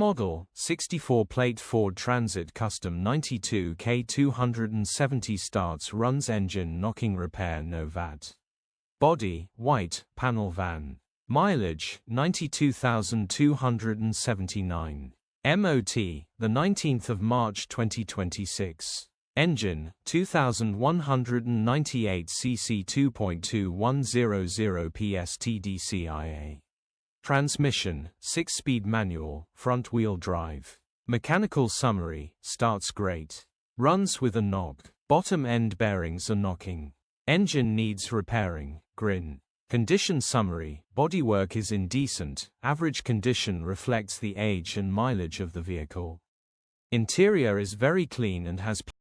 Model, 64-plate Ford Transit Custom 92K270 starts runs engine knocking repair No Vat. Body, white, panel van. Mileage, 92,279. MOT, the 19th of March 2026. Engine, 2198 cc 2.2100 PS TDCI-A. Transmission, 6-speed manual, front-wheel drive. Mechanical summary, starts great. Runs with a knock. Bottom end bearings are knocking. Engine needs repairing, grin. Condition summary, bodywork is indecent, average condition reflects the age and mileage of the vehicle. Interior is very clean and has